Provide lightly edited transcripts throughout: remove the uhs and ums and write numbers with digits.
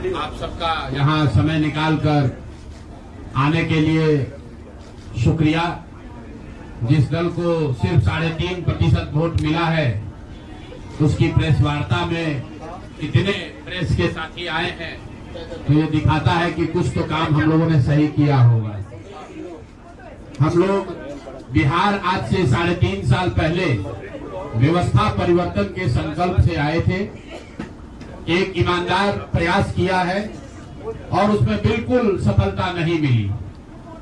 आप सबका यहाँ समय निकालकर आने के लिए शुक्रिया। जिस दल को सिर्फ 3.5% वोट मिला है, उसकी प्रेस वार्ता में इतने प्रेस के साथी आए हैं, तो ये दिखाता है कि कुछ तो काम हम लोगों ने सही किया होगा। हम लोग बिहार आज से 3.5 साल पहले व्यवस्था परिवर्तन के संकल्प से आए थे। एक ईमानदार प्रयास किया है और उसमें बिल्कुल सफलता नहीं मिली,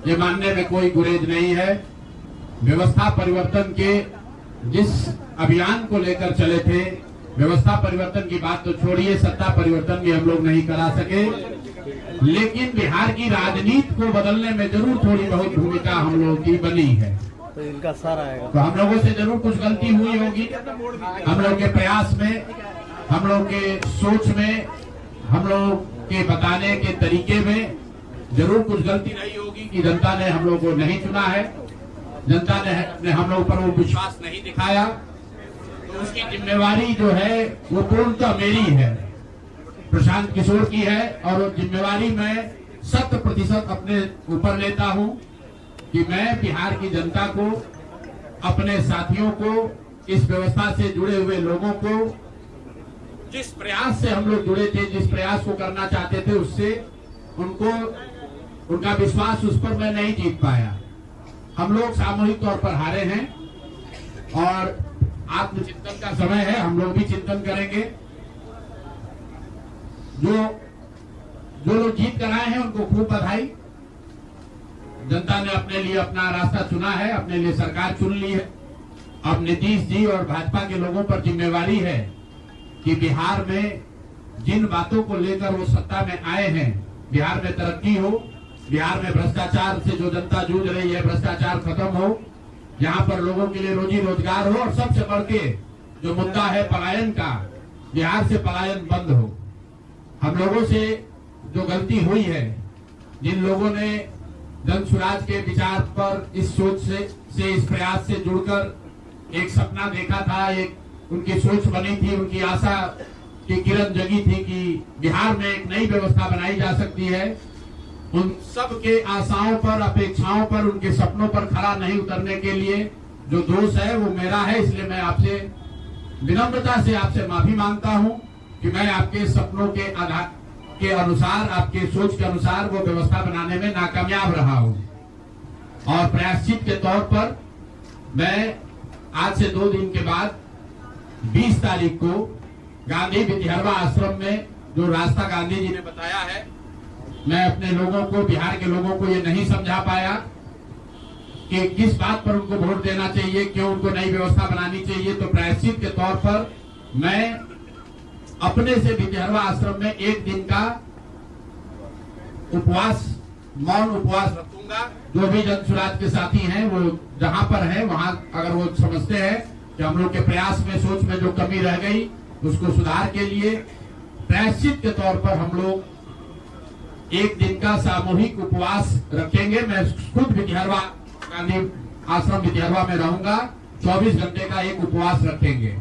ये मानने में कोई गुरेज नहीं है। व्यवस्था परिवर्तन के जिस अभियान को लेकर चले थे, व्यवस्था परिवर्तन की बात तो छोड़िए, सत्ता परिवर्तन भी हम लोग नहीं करा सके, लेकिन बिहार की राजनीति को बदलने में जरूर थोड़ी बहुत भूमिका हम लोगों की बनी है। तो इनका सारा आएगा, तो हम लोगों से जरूर कुछ गलती हुई होगी। हम लोग के प्रयास में, हम लोग के सोच में, हम लोग के बताने के तरीके में जरूर कुछ गलती रही होगी कि जनता ने हम लोग को नहीं चुना है, जनता ने हम लोग पर वो विश्वास नहीं दिखाया। तो उसकी जिम्मेवारी जो है वो पूर्णतः मेरी है, प्रशांत किशोर की है, और वो जिम्मेवारी मैं 100% अपने ऊपर लेता हूं कि मैं बिहार की जनता को, अपने साथियों को, इस व्यवस्था से जुड़े हुए लोगों को, जिस प्रयास से हम लोग जुड़े थे, जिस प्रयास को करना चाहते थे, उससे उनका विश्वास उस पर मैं नहीं जीत पाया। हम लोग सामूहिक तौर पर हारे हैं और आत्मचिंतन का समय है, हम लोग भी चिंतन करेंगे। जो लोग जीत कर आए हैं उनको खूब बधाई। जनता ने अपने लिए अपना रास्ता चुना है, अपने लिए सरकार चुन ली है। अब नीतीश जी और भाजपा के लोगों पर जिम्मेवारी है कि बिहार में जिन बातों को लेकर वो सत्ता में आए हैं, बिहार में तरक्की हो, बिहार में भ्रष्टाचार से जो जनता जूझ रही है, भ्रष्टाचार खत्म हो, यहाँ पर लोगों के लिए रोजी रोजगार हो, और सबसे बढ़ के जो मुद्दा है पलायन का, बिहार से पलायन बंद हो। हम लोगों से जो गलती हुई है, जिन लोगों ने जन स्वराज के विचार पर इस सोच से इस प्रयास से जुड़कर एक सपना देखा था, एक उनकी सोच बनी थी, उनकी आशा की किरण जगी थी कि बिहार में एक नई व्यवस्था बनाई जा सकती है, उन सब के आशाओं पर, अपेक्षाओं पर, उनके सपनों पर खरा नहीं उतरने के लिए जो दोष है वो मेरा है। इसलिए मैं आपसे विनम्रता से आपसे माफी मांगता हूं कि मैं आपके सपनों के आधार के अनुसार, आपके सोच के अनुसार वो व्यवस्था बनाने में नाकामयाब रहा हूं। और प्रायश्चित के तौर पर मैं आज से 2 दिन के बाद 20 तारीख को गांधी विद्यारवा आश्रम में जो रास्ता गांधी जी ने बताया है, मैं अपने लोगों को, बिहार के लोगों को ये नहीं समझा पाया कि किस बात पर उनको वोट देना चाहिए, क्यों उनको नई व्यवस्था बनानी चाहिए। तो प्रायश्चित के तौर पर मैं अपने से विद्यारवा आश्रम में 1 दिन का उपवास, मौन उपवास रखूंगा। जो भी जन स्वराज के साथी हैं वो जहां पर हैं वहां, अगर वो समझते हैं कि हम लोग के प्रयास में, सोच में जो कमी रह गई, उसको सुधार के लिए प्रायश्चित के तौर पर हम लोग 1 दिन का सामूहिक उपवास रखेंगे। मैं खुद विद्यारवा, गांधी आश्रम विद्यारवा में रहूंगा, 24 घंटे का एक उपवास रखेंगे।